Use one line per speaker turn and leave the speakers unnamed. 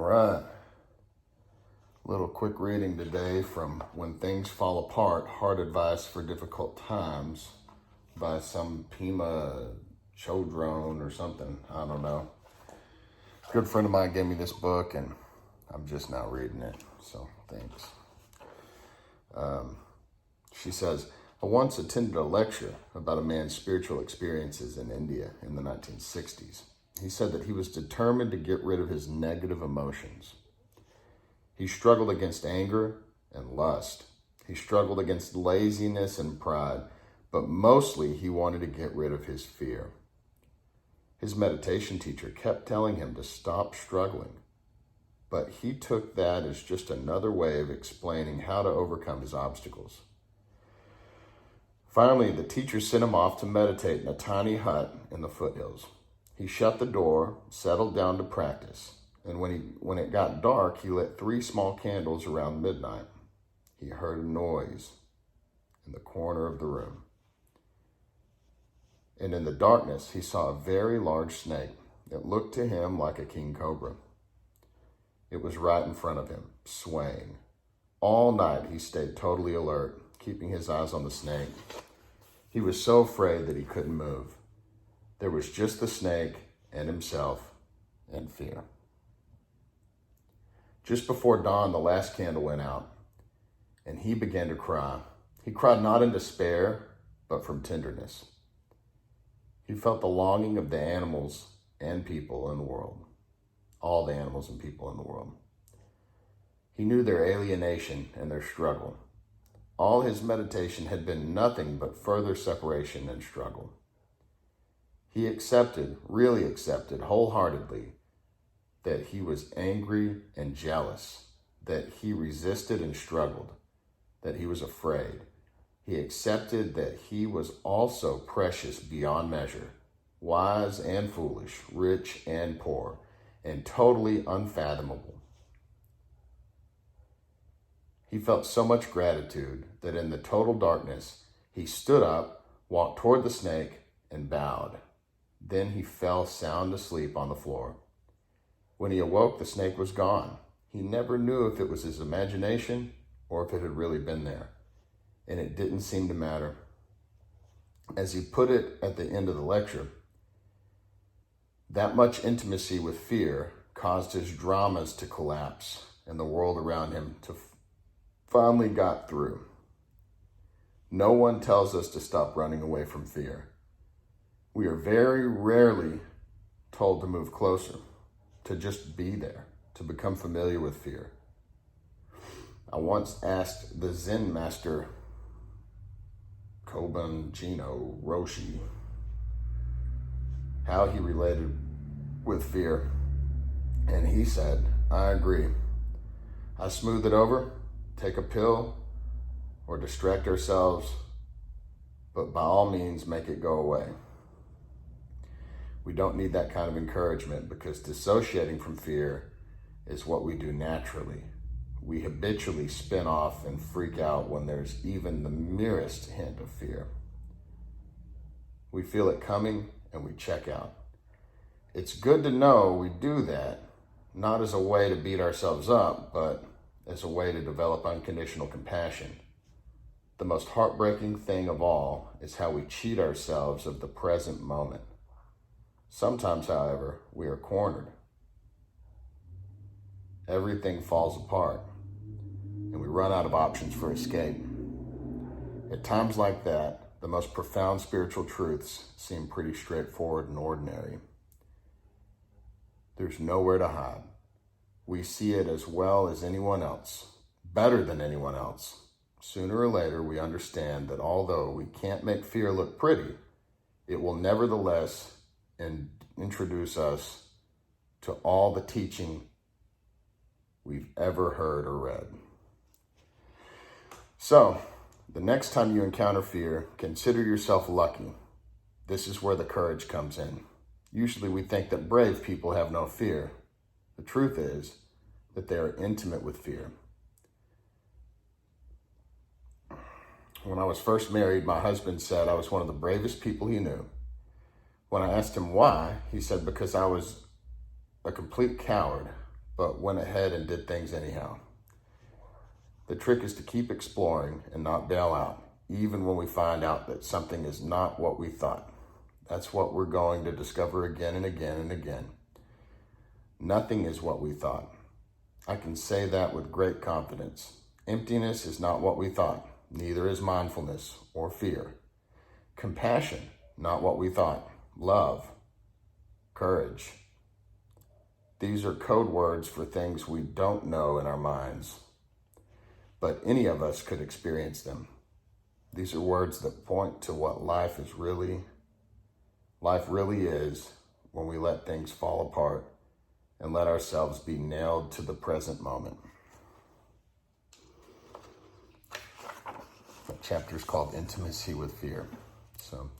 right. Little quick reading today from When Things Fall Apart, Hard Advice for Difficult Times by some Pima Chodron or something. I don't know. A good friend of mine gave me this book and I'm just now reading it, so thanks. She says, I once attended a lecture about a man's spiritual experiences in India in the 1960s. He said that he was determined to get rid of his negative emotions. He struggled against anger and lust. He struggled against laziness and pride, but mostly he wanted to get rid of his fear. His meditation teacher kept telling him to stop struggling, but he took that as just another way of explaining how to overcome his obstacles. Finally, the teacher sent him off to meditate in a tiny hut in the foothills. He shut the door, settled down to practice, and when it got dark, he lit 3 small candles around midnight. He heard a noise in the corner of the room. And in the darkness, he saw a very large snake that looked to him like a king cobra. It was right in front of him, swaying. All night, he stayed totally alert, keeping his eyes on the snake. He was so afraid that he couldn't move. There was just the snake and himself and fear. Just before dawn, the last candle went out, and he began to cry. He cried not in despair, but from tenderness. He felt the longing of the animals and people in the world, all the animals and people in the world. He knew their alienation and their struggle. All his meditation had been nothing but further separation and struggle. He accepted, really accepted wholeheartedly, that he was angry and jealous, that he resisted and struggled, that he was afraid. He accepted that he was also precious beyond measure, wise and foolish, rich and poor, and totally unfathomable. He felt so much gratitude that in the total darkness, he stood up, walked toward the snake, and bowed. Then he fell sound asleep on the floor. When he awoke, the snake was gone. He never knew if it was his imagination or if it had really been there, and it didn't seem to matter. As he put it at the end of the lecture, that much intimacy with fear caused his dramas to collapse and the world around him to finally got through. No one tells us to stop running away from fear. We are very rarely told to move closer, to just be there, to become familiar with fear. I once asked the Zen master, Koban Jino Roshi, how he related with fear, and he said, I agree. I smooth it over, take a pill, or distract ourselves, but by all means, make it go away. We don't need that kind of encouragement because dissociating from fear is what we do naturally. We habitually spin off and freak out when there's even the merest hint of fear. We feel it coming and we check out. It's good to know we do that, not as a way to beat ourselves up, but as a way to develop unconditional compassion. The most heartbreaking thing of all is how we cheat ourselves of the present moment. Sometimes, however, we are cornered. Everything falls apart, and we run out of options for escape. At times like that, the most profound spiritual truths seem pretty straightforward and ordinary. There's nowhere to hide. We see it as well as anyone else, better than anyone else. Sooner or later, we understand that although we can't make fear look pretty, it will nevertheless introduce us to all the teaching we've ever heard or read. So, the next time you encounter fear, consider yourself lucky. This is where the courage comes in. Usually we think that brave people have no fear. The truth is that they are intimate with fear. When I was first married, my husband said I was one of the bravest people he knew. When I asked him why, he said because I was a complete coward. but went ahead and did things anyhow. The trick is to keep exploring and not bail out, even when we find out that something is not what we thought. That's what we're going to discover again and again and again. Nothing is what we thought. I can say that with great confidence. Emptiness is not what we thought. Neither is mindfulness or fear. Compassion, not what we thought. Love, courage. These are code words for things we don't know in our minds, but any of us could experience them. These are words that point to what life really is when we let things fall apart and let ourselves be nailed to the present moment. That chapter is called Intimacy with Fear. So